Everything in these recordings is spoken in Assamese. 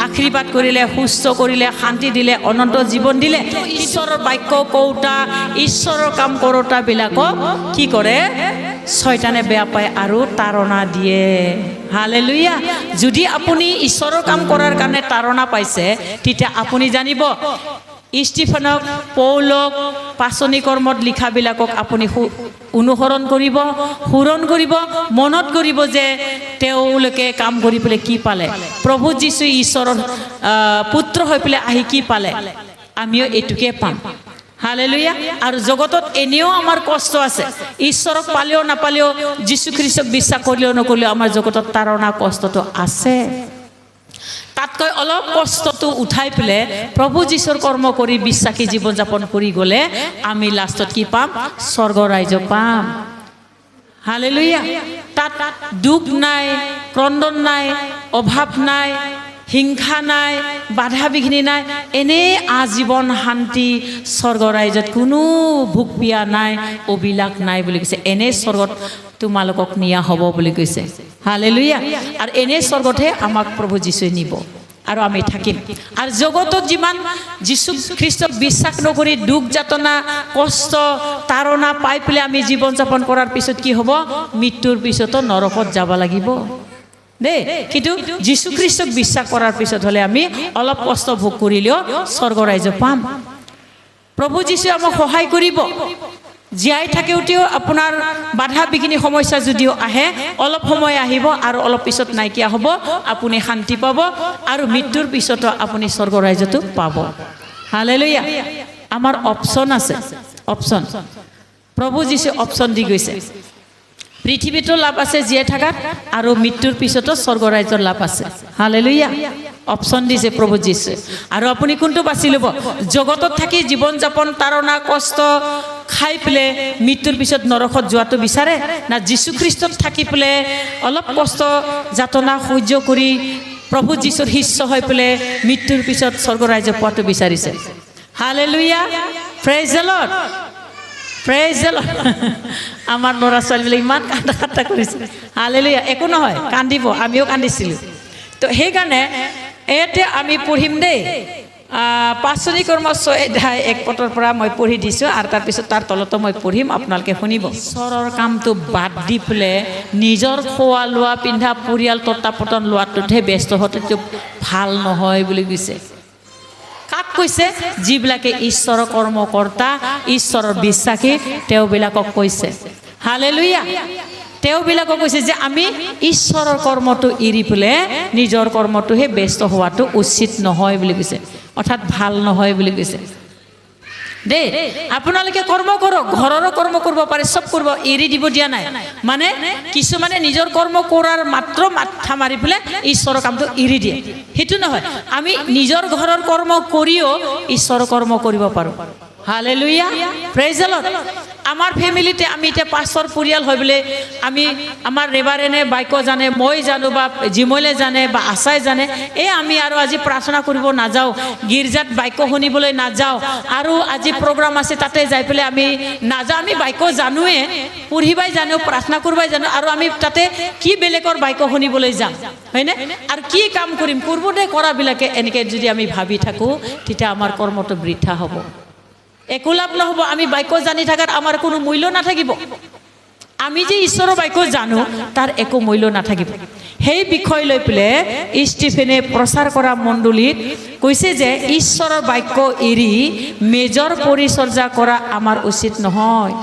আশীৰ্বাদ কৰিলে, সুস্থ কৰিলে, শান্তি দিলে, অনন্ত জীৱন দিলে। ঈশ্বৰৰ বাক্য কওঁতা, ঈশ্বৰৰ কাম কৰোঁতাবিলাকক কি কৰে? শয়তানে বেয়া পায় আৰু তাৰণা দিয়ে। হালেলুয়া। যদি আপুনি ঈশ্বৰৰ কাম কৰাৰ কাৰণে তাৰণা পাইছে, তেতিয়া আপুনি জানিব ষ্টিফেনক, পৌলক, পাচনি কৰ্মত লিখাবিলাকক আপুনি অনুসৰণ কৰিব, সোঁৱৰণ কৰিব, মনত কৰিব যে তেওঁলোকে কাম কৰি পেলাই কি পালে, প্ৰভু যীশু ঈশ্বৰৰ পুত্ৰ হৈ পেলাই আহি কি পালে, আমিও এইটোকে পাম। হালেলুয়া। আৰু জগতত এনেও আমাৰ কষ্ট আছে। ঈশ্বৰক পালেও নাপালেও, যীশুখ্ৰীষ্টক বিশ্বাস কৰিলেও নকৰিলেও আমাৰ জগতত তাৰণা কষ্টটো আছে। তাতকৈ অলপ কষ্টটো উঠাই পেলাই প্ৰভু যীশুৰ কৰ্ম কৰি বিশ্বাসী জীৱন যাপন কৰি গ'লে আমি লাষ্টত কি পাম? স্বৰ্গ ৰাজ্য পাম। হালেলুয়া। তাত দুখ নাই, ক্ৰন্দন নাই, অভাৱ নাই, হিংসা নাই, বাধা বিঘিনি নাই, এনেই আজীৱন শান্তি। স্বৰ্গ ৰাজ্যত কোনো ভোক পিয়া নাই, অবিলাস নাই বুলি কৈছে। এনে স্বৰ্গত তোমালোকক নিয়া হ'ব বুলি কৈছে। হালেলুয়া। আৰু এনে স্বৰ্গতহে আমাক প্ৰভু যীশুৱে নিব আৰু আমি থাকিম। আৰু জগতত যিমান যীশু খ্ৰীষ্টক বিশ্বাস নকৰি দুখ যাতনা, কষ্ট, তাৰণা পাই পেলাই আমি জীৱন যাপন কৰাৰ পিছত কি হ'ব? মৃত্যুৰ পিছতো নৰকত যাব লাগিব দেই। কিন্তু যীশু খ্ৰীষ্টক বিশ্বাস কৰাৰ পিছত হ'লে আমি অলপ কষ্ট ভোগ কৰিলেও স্বৰ্গ ৰাজ্য পাম। প্ৰভু যীশুৱে আমাক সহায় কৰিব। জীয়াই থাকোঁতেও আপোনাৰ বাধা বিঘিনি সমস্যা যদিও আহে, অলপ সময় আহিব আৰু অলপ পিছত নাইকিয়া হ'ব, আপুনি শান্তি পাব আৰু মৃত্যুৰ পিছতো আপুনি স্বৰ্গ ৰাজ্যটো পাব। হালেলুয়া। আমাৰ অপশ্যন আছে, অপশ্যন। প্ৰভু যীশুৱে অপশ্যন দি গৈছে। পৃথিৱীতো লাভ আছে জীয়াই থকাত, আৰু মৃত্যুৰ পিছতো স্বৰ্গ ৰাজ্যৰ লাভ আছে। হালেলুয়া। অপশ্যন দিছে প্ৰভু যীশুৱে। আৰু আপুনি কোনটো বাছি ল'ব? জগতত থাকি জীৱন যাপন, তাৰণা, কষ্ট খাই পেলাই মৃত্যুৰ পিছত নৰকত যোৱাটো বিচাৰে, না যীশুখ্ৰীষ্টত থাকি পেলাই অলপ কষ্ট যাতনা সহ্য কৰি প্ৰভু যীশুৰ শিষ্য হৈ পেলাই মৃত্যুৰ পিছত স্বৰ্গ ৰাজ্য পোৱাটো বিচাৰিছে? Hallelujah. Praise the lord, praise the lord. আমাৰ ল'ৰা ছোৱালীবিলাক ইমান কান্দা কাটা কৰিছে। হালেলুয়া। একো নহয়, কান্দিব, আমিও কান্দিছিলোঁ। তো সেইকাৰণে এতিয়া আমি পঢ়িম দেই। পাচনি কৰ্ম 6 অধ্যায় 1 পদৰ পৰা মই পঢ়ি দিছোঁ, আৰু তাৰপিছত তাৰ তলতো মই পঢ়িম, আপোনালোকে শুনিব। ঈশ্বৰৰ কামটো বাদ দি পেলাই নিজৰ খোৱা লোৱা, পিন্ধা, পৰিয়াল তত্ত্বাৱধান লোৱাটোতহে ব্যস্ত হোৱাটো ভাল নহয় বুলি কৈছে। কাক কৈছে? যিবিলাকে ঈশ্বৰৰ কৰ্মকৰ্তা, ঈশ্বৰৰ বিশ্বাসী, তেওঁবিলাকক কৈছে। হালেলুয়া। তেওঁবিলাকক কৈছে যে আমি ঈশ্বৰৰ কৰ্মটো এৰি পেলাই নিজৰ কৰ্মটোহে ব্যস্ত হোৱাটো উচিত নহয় বুলি কৈছে, অৰ্থাৎ ভাল নহয় বুলি কৈছে দেই। আপোনালোকে কৰ্ম কৰক, ঘৰৰো কৰ্ম কৰিব পাৰে, চব কৰিব, এৰি দিব দিয়া নাই। মানে কিছুমানে নিজৰ কৰ্ম কৰাৰ মাত্ৰ মাথা মাৰি পেলাই ঈশ্বৰৰ কামটো এৰি দিয়ে, সেইটো নহয়। আমি নিজৰ ঘৰৰ কৰ্ম কৰিও ঈশ্বৰৰ কৰ্ম কৰিব পাৰোঁ। হালেলুয়া। Praise the lord. আমাৰ ফেমিলিতে আমি এতিয়া পাঁচৰ পৰিয়াল হৈ পেলাই আমি আমাৰ ৰেবাৰেনে বাইকো জানে, মই জানো, বা জিমলে জানে, বা আশাই জানে, আমি আৰু আজি প্ৰাৰ্থনা কৰিব নাযাওঁ, গীৰ্জাত বাইকো শুনিবলৈ নাযাওঁ, আৰু আজি প্ৰগ্ৰাম আছে তাতে যাই পেলাই আমি নাযাওঁ। আমি বাইকো জানোৱে, পঢ়িবাই জানো, প্ৰাৰ্থনা কৰিবাই জানো, আৰু আমি তাতে কি বেলেগৰ বাইকো শুনিবলৈ যাম, হয়নে? আৰু কি কাম কৰিম? পূৰ্বতে কৰাবিলাকে এনেকৈ যদি আমি ভাবি থাকোঁ, তেতিয়া আমাৰ কৰ্মটো বৃথা হ'ব, একো লাভ নহ'ব। আমি বাক্য জানি থাকাত আমাৰ কোনো মূল্য নাথাকিব। আমি যে ঈশ্বৰৰ বাক্য জানো তাৰ একো মূল্য নাথাকিব। সেই বিষয় লৈ পেলাই ষ্টিফেনে প্ৰচাৰ কৰা মণ্ডলীত কৈছে যে ঈশ্বৰৰ বাক্য এৰি মেজৰ পৰিচৰ্যা কৰা আমাৰ উচিত নহয়।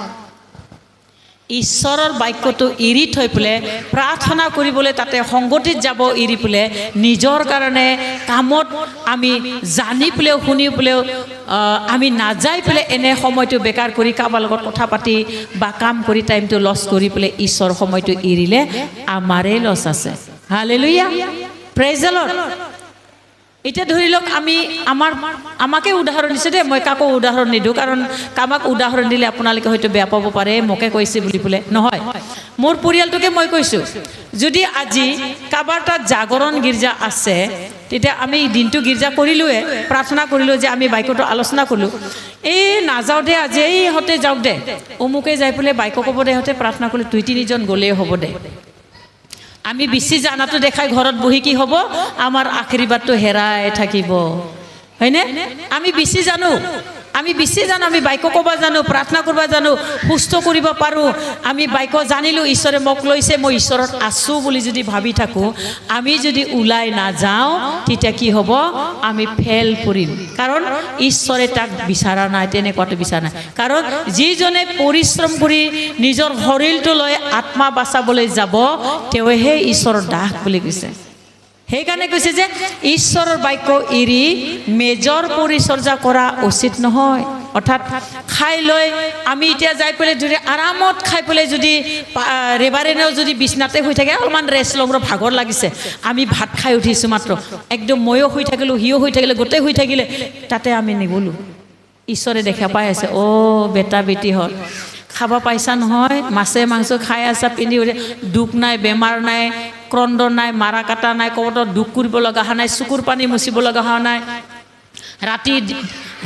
ঈশ্বৰৰ বাক্যটো এৰি থৈ পেলাই প্ৰাৰ্থনা কৰিবলৈ তাতে সংগতিত যাব এৰি পেলাই নিজৰ কাৰণে কামত আমি জানি পেলাইও শুনি পেলাইও আমি নাযাই পেলাই এনে সময়টো বেকাৰ কৰি কাৰোবাৰ লগত কথা পাতি বা কাম কৰি টাইমটো লছ কৰি পেলাই ঈশ্বৰ সময়টো এৰিলে আমাৰে লছ আছে। হালেলুয়া। Praise the lord. এতিয়া ধৰি লওক আমি আমাকে উদাহৰণ দিছে দেই, মই কাকো উদাহৰণ নিদিওঁ, কাৰণ কামাক উদাহৰণ দিলে আপোনালোকে হয়তো বেয়া পাব পাৰে, মোকে কৈছে বুলি পেলাই নহয়, মোৰ পৰিয়ালটোকে মই কৈছোঁ। যদি আজি কাৰোবাৰ তাত জাগৰণ গীৰ্জা আছে, তেতিয়া আমি দিনটো গীৰ্জা কৰিলোৱে, প্ৰাৰ্থনা কৰিলোঁ, যে আমি বাইকতো আলোচনা কৰিলোঁ, নাযাওঁ দে আজি, ইহঁতে যাওক দে, অমুকে যাই পেলাই বাইকো ক'ব দে, ইহঁতে প্ৰাৰ্থনা কৰিলে 2-3জন গ'লেই হ'ব দে। আমি বেছি জানাটো দেখাই ঘৰত বহি কি হ'ব আমাৰ আশীৰ্বাদটো হেৰাই থাকিব হয়নে আমি বেছি জানো আমি বাইক ক'ব জানো প্ৰাৰ্থনা কৰিব জানো সুস্থ কৰিব পাৰোঁ আমি বাইক জানিলোঁ ঈশ্বৰে মোক লৈছে মই ঈশ্বৰত আছোঁ বুলি যদি ভাবি থাকোঁ আমি যদি ওলাই নাযাওঁ তেতিয়া কি হ'ব আমি ফেল কৰিম কাৰণ ঈশ্বৰে তাক বিচৰা নাই তেনেকুৱাটো বিচৰা নাই কাৰণ যিজনে পৰিশ্ৰম কৰি নিজৰ শৰীৰটো লৈ আত্মা বাচাবলৈ যাব তেওঁহে ঈশ্বৰৰ দাস বুলি কৈছে সেইকাৰণে কৈছে যে ঈশ্বৰৰ বাক্য এৰি মেজৰ পৰিচৰ্যা কৰা উচিত নহয় অৰ্থাৎ খাই লৈ আমি এতিয়া যাই পেলাই যদি আৰামত খাই পেলাই যদি ৰেবাৰেনেও যদি বিছনাতে শুই থাকে অলপমান ৰেষ্ট ল'বৰ ভাগৰ লাগিছে আমি ভাত খাই উঠিছোঁ মাত্ৰ একদম ময়ো শুই থাকিলোঁ সিও শুই থাকিলে গোটেই শুই থাকিলে তাতে আমি নগ'লোঁ ঈশ্বৰে দেখা পাই আছে বেটা বেটি হ'ল খাব পাইছা নহয় মাছে মাংস খাই আছা পিন্ধি উঠে দুখ নাই বেমাৰ নাই ক্ৰন্দ নাই মাৰা কাটা নাই ক'ৰবাত দুখ কৰিব লগা হোৱা নাই চকুৰ পানী মুচিব লগা হোৱা নাই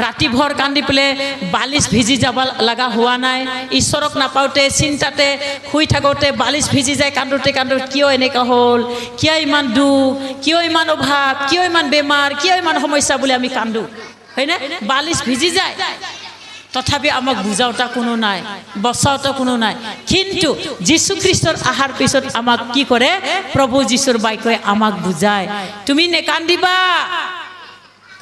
ৰাতিভৰ কান্দি পেলাই বালিচ ভিজি যাব লগা হোৱা নাই ঈশ্বৰক নাপাওঁতে চিন্তাতে শুই থাকোঁতে বালিচ ভিজি যায় কান্দোতে কিয় এনেকুৱা হ'ল কিয় ইমান দুখ কিয় ইমান অভাৱ কিয় ইমান বেমাৰ কিয় ইমান সমস্যা বুলি আমি কান্দো হয়নে বালিচ ভিজি যায় তথাপি আমাক বুজাওঁতা কোনো নাই বচাওঁতা কোনো নাই কিন্তু যীশু খ্ৰীষ্টৰ আহাৰ পিছত আমাক কি কৰে প্ৰভু যীশুৰ বাক্যই আমাক বুজায় তুমি নেকান্দিবা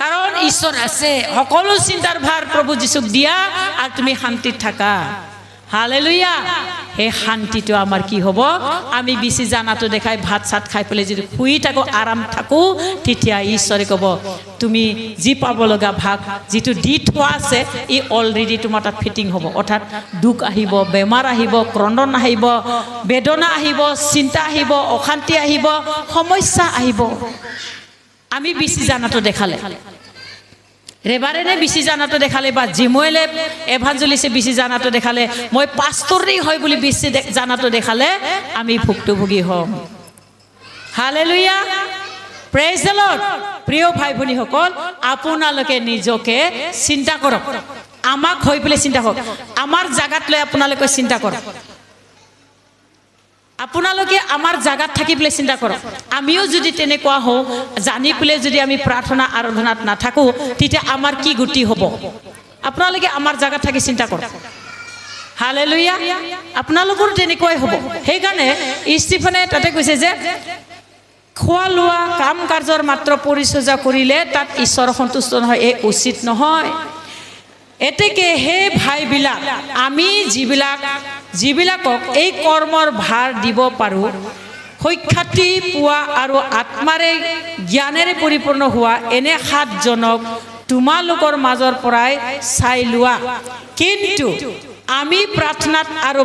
কাৰণ ঈশ্বৰ আছে সকলো চিন্তাৰ ভাৰ প্ৰভু যীশুক দিয়া আৰু তুমি শান্তিত থাকা হালেলুয়া এই শান্তিটো আমাৰ কি হ'ব আমি বেছি জানাটো দেখাই ভাত চাত খাই পেলাই যদি শুই থাকোঁ আৰাম থাকোঁ তেতিয়া ঈশ্বৰে ক'ব তুমি যি পাব লগা ভাগ যিটো দি থোৱা আছে ই অলৰেডি তোমাৰ তাত ফিটিং হ'ব অৰ্থাৎ দুখ আহিব বেমাৰ আহিব ক্ৰন্দন আহিব বেদনা আহিব চিন্তা আহিব অশান্তি আহিব সমস্যা আহিব আমি বেছি জানাটো দেখালে ৰেবাৰেনে বেছি জানাটো দেখালে বা জিমুৱেলে এভাঞ্জেলিছে বেছি জানাটো দেখালে মই পাষ্টৰেই হয় বুলি বেছি জানাটো দেখালে আমি ভুক্তভোগী হ'ম হালেলুয়া প্ৰেইজ দ্য লৰ্ড প্ৰিয় ভাই ভনীসকল আপোনালোকে নিজকে চিন্তা কৰক আমাক হৈ পেলাই চিন্তা কৰক আমাৰ জাগাত লৈ আপোনালোকে চিন্তা কৰক আপোনালোকে আমাৰ জাগাত থাকি পেলাই চিন্তা কৰক আমিও যদি তেনেকুৱা হওঁ জানি পেলাই যদি আমি প্ৰাৰ্থনা আৰাধনাত নাথাকোঁ তেতিয়া আমাৰ কি গতি হ'ব আপোনালোকে আমাৰ জাগাত থাকি চিন্তা কৰক হালেলুয়া আপোনালোকৰ তেনেকুৱাই হ'ব সেইকাৰণে ষ্টিফেনে তাতে কৈছে যে খোৱা লোৱা কাম কাৰ্যৰ মাত্ৰ পৰিচৰ্যা কৰিলে তাত ঈশ্বৰ সন্তুষ্ট নহয় এই উচিত নহয় এতেকে হে ভাইবিলাক আমি যিবিলাকক এই কৰ্মৰ ভাৰ দিব পাৰোঁ সখ্যাতি পোৱা আৰু আত্মাৰে জ্ঞানেৰে পৰিপূৰ্ণ হোৱা এনে 7 জনক তোমালোকৰ মাজৰ পৰাই চাই লোৱা কিন্তু আমি প্ৰাৰ্থনাত আৰু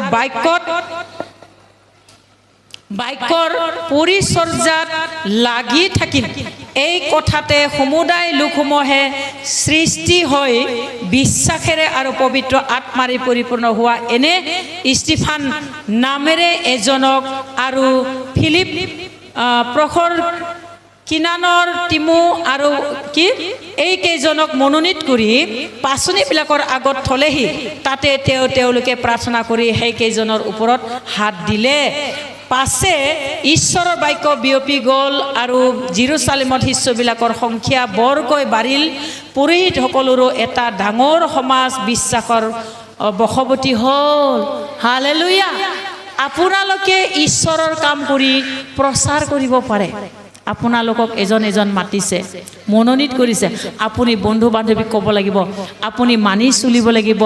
বাক্যৰ পৰিচৰ্যাত লাগি থাকিম এই কথাতে সমুদায় লোকসমূহে সৃষ্টি হৈ বিশ্বাসেৰে আৰু পবিত্ৰ আত্মাৰে পৰিপূৰ্ণ হোৱা এনে ষ্টিফান নামেৰে এজনক আৰু ফিলিপ প্ৰখৰ কিনানৰ টিমু আৰু কি এই কেইজনক মনোনীত কৰি পাচনিবিলাকৰ আগত থলেহি তাতে তেওঁলোকে প্ৰাৰ্থনা কৰি সেই কেইজনৰ ওপৰত হাত দিলে পাছে ঈশ্বৰৰ বাক্য বিয়পি গ'ল আৰু জেৰুজালেমত শিষ্যবিলাকৰ সংখ্যা বৰকৈ বাঢ়িল পুৰোহিতসকলৰো এটা ডাঙৰ সমাজ বিশ্বাসৰ বশৱৰ্তী হ'ল হালেলুয়া আপোনালোকে ঈশ্বৰৰ কাম কৰি প্ৰচাৰ কৰিব পাৰে আপোনালোকক এজন মাতিছে মনোনীত কৰিছে আপুনি বন্ধু বান্ধৱীক ক'ব লাগিব আপুনি মানি চলিব লাগিব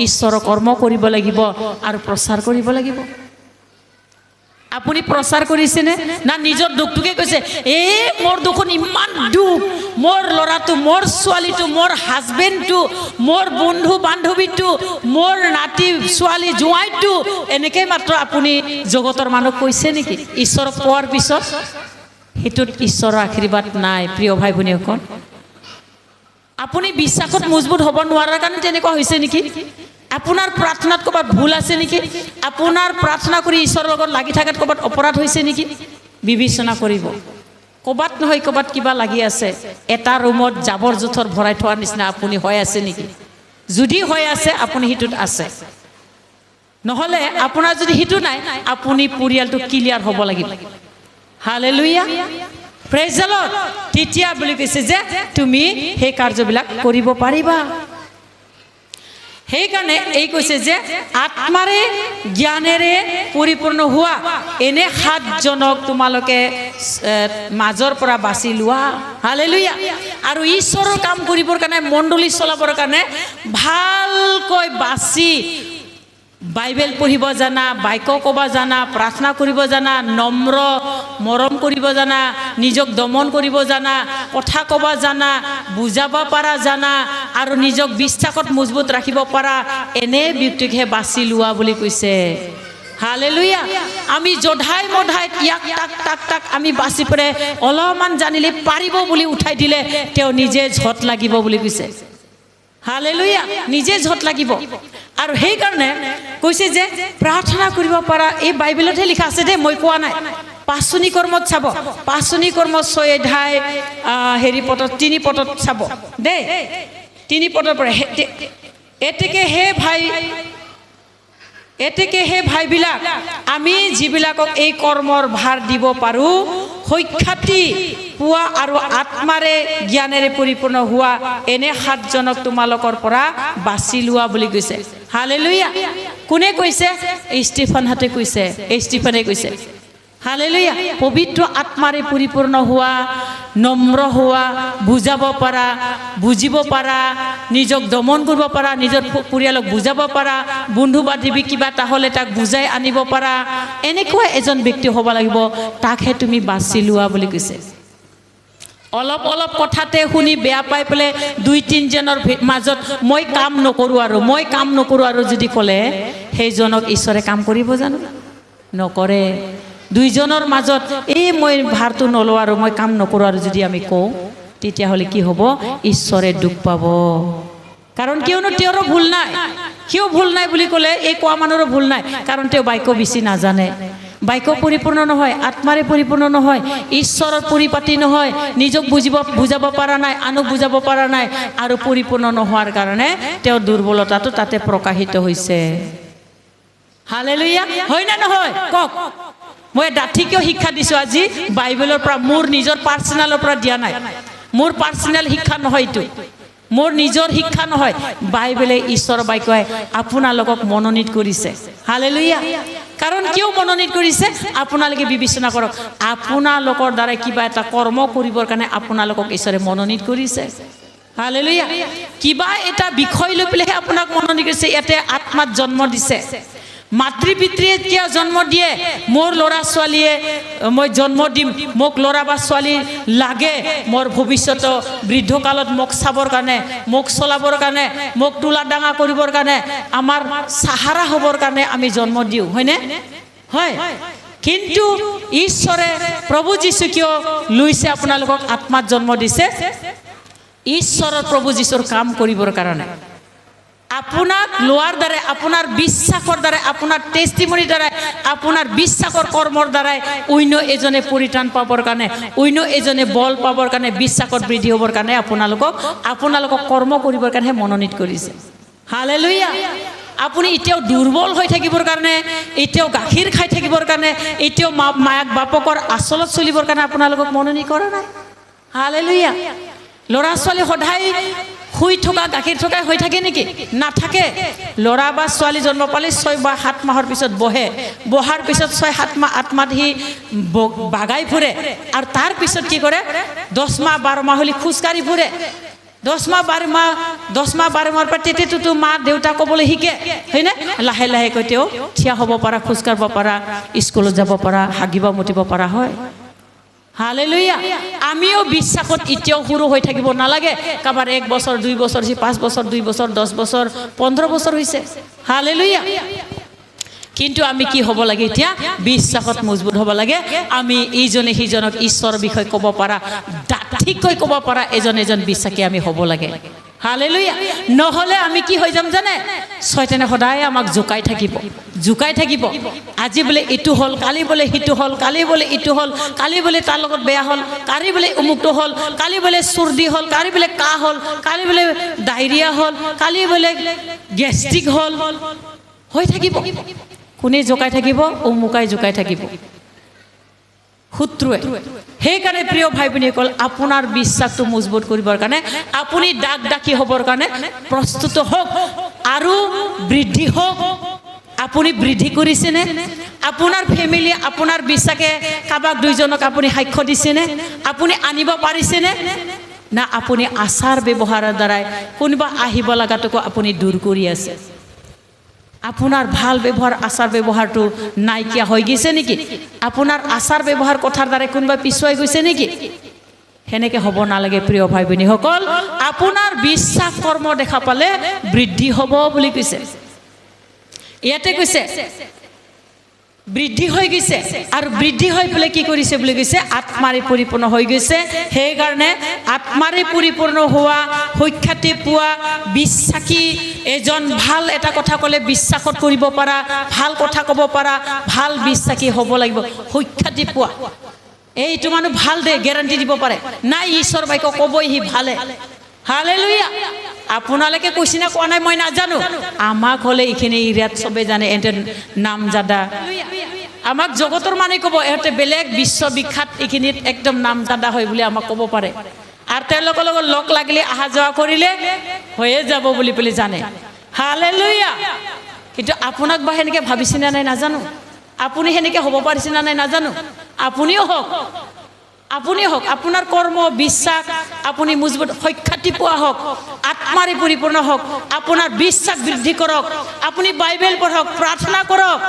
ঈশ্বৰৰ কৰ্ম কৰিব লাগিব আৰু প্ৰচাৰ কৰিব লাগিব আপুনি প্ৰচাৰ কৰিছেনে না নিজৰ দুখটোকে কৈছে মোৰ দুখন ইমান দুখ মোৰ ল'ৰাটো মোৰ ছোৱালীটো মোৰ হাজবেণ্ডটো মোৰ বন্ধু বান্ধৱীটো মোৰ নাতি ছোৱালী জোঁৱাইটো এনেকৈ মাত্ৰ আপুনি জগতৰ মানুহক কৈছে নেকি ঈশ্বৰক পোৱাৰ পিছত সেইটোত ঈশ্বৰৰ আশীৰ্বাদ নাই প্ৰিয় ভাই ভনীসকল আপুনি বিশ্বাসত মজবুত হ'ব নোৱাৰাৰ কাৰণে তেনেকুৱা হৈছে নেকি আপোনাৰ প্ৰাৰ্থনাত ক'ৰবাত ভুল আছে নেকি আপোনাৰ প্ৰাৰ্থনা কৰি ঈশ্বৰৰ লগত লাগি থকাত ক'ৰবাত অপৰাধ হৈছে নেকি বিবেচনা কৰিব ক'ৰবাত নহয় ক'ৰবাত কিবা লাগি আছে এটা ৰুমত জাবৰ জোথৰ ভৰাই থোৱাৰ নিচিনা আপুনি হৈ আছে নেকি যদি হৈ আছে আপুনি সেইটোত আছে নহ'লে আপোনাৰ যদি সেইটো নাই আপুনি পৰিয়ালটো ক্লিয়াৰ হ'ব লাগিব হালেলুয়া, প্ৰেজ দ্য লৰ্ড। তেতিয়া বুলি কৈছে যে তুমি সেই কাৰ্যবিলাক কৰিব পাৰিবা। সেইকাৰণে এই কৈছে যে আত্মাৰে জ্ঞানেৰে পৰিপূৰ্ণ হোৱা এনে 7 জনক তোমালোকে মাজৰ পৰা বাছি লোৱা। হালেলুয়া। আৰু ঈশ্বৰৰ কাম কৰিবৰ কাৰণে, মণ্ডলী চলাবৰ কাৰণে ভালকৈ বাছি বাইবেল পঢ়িব জানা, বাক্য ক'ব জানা, প্ৰাৰ্থনা কৰিব জানা, নম্ৰ মৰম কৰিব জানা, নিজক দমন কৰিব জানা, কথা ক'ব জানা, বুজাব পাৰা জানা আৰু নিজক বিশ্বাসত মজবুত ৰাখিব পাৰা এনে ব্যক্তিকহে বাছি লোৱা বুলি কৈছে। হালেলুয়া। আমি জধাই মধাই ইয়াক তাক তাক তাক আমি বাছি পৰে অলপমান জানিলে পাৰিব বুলি উঠাই দিলে তেওঁ নিজে ঝট লাগিব বুলি কৈছে। হালেলুয়া, নিজে ঝট লাগিব। আৰু সেইকাৰণে কৈছে যে প্ৰাৰ্থনা কৰিব পাৰা, এই বাইবেলতহে লিখা আছে দেই, মই কোৱা নাই। পাঁচনি কৰ্মত চাব, পাঁচনি কৰ্ম 6 অধ্যায় হেৰি পদত 3 পদত চাব দেই, 3 পদৰ পৰা এতেকে হে ভাইবিলাক আমি যিবিলাকক এই কৰ্মৰ ভাৰ দিব পাৰোঁ, সখ্যাতি পোৱা আৰু আত্মাৰে জ্ঞানেৰে পৰিপূৰ্ণ হোৱা এনে 7 জনক তোমালোকৰ পৰা বাছি লোৱা বুলি কৈছে। হালেলুয়া। কোনে কৈছে? ষ্টিফানহঁতে কৈছে, ষ্টিফানে কৈছে। হালেলুয়া। পবিত্ৰ আত্মাৰে পৰিপূৰ্ণ হোৱা, নম্ৰ হোৱা, বুজাব পাৰা, বুজিব পাৰা, নিজক দমন কৰিব পাৰা, নিজৰ পৰিয়ালক বুজাব পাৰা, বন্ধু বান্ধৱী কিবা এটা হ'লে তাক বুজাই আনিব পাৰা, এনেকুৱা এজন ব্যক্তি হ'ব লাগিব, তাকহে তুমি বাছি লোৱা বুলি কৈছে। অলপ অলপ কথাতে শুনি বেয়া পাই পেলাই 2-3 জনৰ মাজত মই কাম নকৰোঁ আৰু যদি ক'লে সেইজনক ঈশ্বৰে কাম কৰিব জানো? নকৰে। 2 জনৰ মাজত এই মই ভাৰটো নলওঁ আৰু মই কাম নকৰোঁ আৰু যদি আমি কওঁ, তেতিয়াহ'লে কি হ'ব? ঈশ্বৰে দুখ পাব। কাৰণ কিয়নো তেওঁৰো ভুল নাই। কিয় ভুল নাই বুলি ক'লে এই কোৱা মানুহৰো ভুল নাই, কাৰণ তেওঁ বাক্য বেছি নাজানে, বাক্য পৰিপূৰ্ণ নহয়, আত্মাৰে পৰিপূৰ্ণ নহয়, ঈশ্বৰৰ পৰিপাতি নহয়, নিজক বুজাব পৰা নাই, আনক বুজাব পৰা নাই, আৰু পৰিপূৰ্ণ নোহোৱাৰ কাৰণে তেওঁৰ দুৰ্বলতাটো তাতে প্ৰকাশিত হৈছে। হালেলুয়া। হয় না নহয় কওক? মই ডাঠি কিয় শিক্ষা দিছোঁ আজি? বাইবেলৰ পৰা, মোৰ নিজৰ পাৰ্চনেলৰ পৰা দিয়া নাই, মোৰ পাৰ্চনেল শিক্ষা নহয় এইটো, মোৰ নিজৰ শিক্ষা নহয়। বাইবেলে ঈশ্বৰৰ বাক্যই আপোনালোকক মনোনীত কৰিছে। হালেলুয়া। কাৰণ কিয় মনোনীত কৰিছে? আপোনালোকে বিবেচনা কৰক, আপোনালোকৰ দ্বাৰা কিবা এটা কৰ্ম কৰিবৰ কাৰণে আপোনালোকক ঈশ্বৰে মনোনীত কৰিছে। হালেলুয়া। কিবা এটা বিষয় লৈ পেলাইহে আপোনাক মনোনীত কৰিছে। ইয়াতে আত্মাত জন্ম দিছে। মাতৃ পিতৃয়ে কিয় জন্ম দিয়ে? মোৰ ল'ৰা ছোৱালীয়ে মই জন্ম দিম, মোক ল'ৰা বা ছোৱালী লাগে, মোৰ ভৱিষ্যত বৃদ্ধকালত মোক চাবৰ কাৰণে, মোক চলাবৰ কাৰণে, মোক তোলা ডাঙা কৰিবৰ কাৰণে, আমাৰ সাহাৰা হ'বৰ কাৰণে আমি জন্ম দিওঁ, হয়নে? হয়। কিন্তু ঈশ্বৰে, প্ৰভু যীশু কিয় লৈছে আপোনালোকক আত্মাত জন্ম দিছে? ঈশ্বৰৰ প্ৰভু যীশুৰ কাম কৰিবৰ কাৰণে। আপোনাক লোৱাৰ দ্বাৰাই, আপোনাৰ বিশ্বাসৰ দ্বাৰাই, আপোনাৰ টেষ্টিমনিৰ দ্বাৰাই, আপোনাৰ বিশ্বাসৰ কৰ্মৰ দ্বাৰাই অন্য এজনে পৰিত্ৰাণ পাবৰ কাৰণে, অন্য এজনে বল পাবৰ কাৰণে, বিশ্বাসত বৃদ্ধি হ'বৰ কাৰণে আপোনালোকক কৰ্ম কৰিবৰ কাৰণেহে মনোনীত কৰিছে। হালেলুয়া। আপুনি এতিয়াও দুৰ্বল হৈ থাকিবৰ কাৰণে, এতিয়াও গাখীৰ খাই থাকিবৰ কাৰণে, এতিয়াও মায়াক বাপকৰ আচলত চলিবৰ কাৰণে আপোনালোকক মনোনীত কৰা নাই। হালেলুয়া। ল'ৰা ছোৱালী সদায় শুই থকা, গাখীৰ থকাই হৈ থাকে নেকি? নাথাকে। ল'ৰা বা ছোৱালী জন্ম পালে 6 বা 7 মাহৰ পিছত বহাৰ পিছত 6-7 মাহ আত্মাত সি বাগাই ফুৰে, আৰু তাৰ পিছত কি কৰে? 10 মাহ 12 মাহ হ'লে খোজকাঢ়ি ফুৰে। 10 মাহ 12 মাহৰ পৰা তেতিয়াতো মা দেউতা ক'বলৈ শিকে, হয়নে? লাহে লাহেকৈ তেওঁ থিয় হ'ব পৰা, খোজকাঢ়িব পৰা, স্কুলত যাব পৰা, হাগিব মুতিব পৰা হয়। হালেলুয়া। আমিও বিশ্বাসত এতিয়াও সৰু হৈ থাকিব নালাগে। কাৰোবাৰ 1 বছৰ 2 বছৰ, 5 বছৰ 2 বছৰ 10 বছৰ 15 বছৰ হৈছে। হালেলুয়া। কিন্তু আমি কি হ'ব লাগে? এতিয়া বিশ্বাসত মজবুত হ'ব লাগে। আমি ইজনে সিজনক ঈশ্বৰৰ বিষয়ে ক'ব পৰা, ডাঠিকৈ ক'ব পৰা এজন বিশ্বাসী আমি হ'ব লাগে। হালেলুয়া। নহ'লে আমি কি হৈ যাম জানে? শয়তানে সদায় আমাক জোকাই থাকিব। আজি বোলে এইটো হ'ল, কালি বোলে সিটো হ'ল, কালি বোলে ইটো হ'ল, কালি বোলে তাৰ লগত বেয়া হ'ল, কালি বোলে অমুকটো হ'ল, কালি বোলে চৰ্দি হ'ল, কালি বোলে কাহ হ'ল, কালি বোলে ডায়েৰিয়া হ'ল, কালি বোলে গেষ্ট্ৰিক হ'ল, হৈ থাকিব। কোনে জোকাই থাকিব? অমুকাই জোকাই থাকিব। শত্ৰুৱে। সেইকাৰণে প্ৰিয় ভাই ভনীসকল, আপোনাৰ বিশ্বাসটো মজবুত কৰিবৰ কাৰণে আপুনি ডাক ডাকি হ'বৰ কাৰণে প্ৰস্তুত হওক আৰু বৃদ্ধি হওক। আপুনি বৃদ্ধি কৰিছেনে? আপোনাৰ ফেমিলি, আপোনাৰ বিশ্বাসে কাৰোবাক দুইজনক আপুনি সাক্ষ্য দিছেনে? আপুনি আনিব পাৰিছেনে? না আপুনি আচাৰ ব্যৱহাৰৰ দ্বাৰাই কোনোবা আহিব লগাটোকো আপুনি দূৰ কৰি আছে? আপোনাৰ ভাল ব্যৱহাৰ, আচাৰ ব্যৱহাৰটো নাইকিয়া হৈ গৈছে নেকি? আপোনাৰ আচাৰ ব্যৱহাৰ কথাৰ দ্বাৰাই কোনোবা পিছুৱাই গৈছে নেকি? সেনেকৈ হ'ব নালাগে প্ৰিয় ভাই ভনীসকল। আপোনাৰ বিশ্বাস কৰ্ম দেখা পালে বৃদ্ধি হ'ব বুলি কৈছে। ইয়াতে কৈছে বৃদ্ধি হৈ গৈছে, আৰু বৃদ্ধি হৈ পেলাই কি কৰিছে বুলি কৈছে? আত্মাৰে পৰিপূৰ্ণ হৈ গৈছে। সেইকাৰণে আত্মাৰে পৰিপূৰ্ণ হোৱা, সুখ্যাতি পোৱা, বিশ্বাসী এজন, ভাল এটা কথা ক'লে বিশ্বাসত কৰিব পাৰা, ভাল কথা ক'ব পাৰা, ভাল বিশ্বাসী হ'ব লাগিব, সুখ্যাতি পোৱা। এইটো মানুহ ভাল দে, গেৰাণ্টি দিব পাৰে। নাই, ঈশ্বৰ বাক্য ক'বই সি ভালে। হালেলুয়া। আপোনালোকে কৈছে না কোৱা নাই মই নাজানো। আমাক হ'লে এইখিনি এৰিয়াত চবে জানে, এহঁতে নামজাদা। আমাক জগতৰ মানুহে ক'ব এহঁতে বেলেগ বিশ্ববিখ্যাত, এইখিনিত একদম নামজাদা হয় বুলি আমাক ক'ব পাৰে। আৰু তেওঁলোকৰ লগত লগ লাগিলে, অহা যোৱা কৰিলে হৈয়ে যাব বুলি পেলাই জানে। হালেলুয়া। কিন্তু আপোনাক বা সেনেকৈ ভাবিছেনে নাই নাজানো। আপুনি সেনেকৈ হ'ব পাৰিছে না নাই নাজানো। আপুনিও হওক, আপুনি হওক, আপোনাৰ কৰ্ম, বিশ্বাস আপুনি মজবুত, সুখ্যাতি পোৱা হওক, আত্মাৰে পৰিপূৰ্ণ হওক, আপোনাৰ বিশ্বাস বৃদ্ধি কৰক, আপুনি বাইবেল পঢ়ক, প্ৰাৰ্থনা কৰক।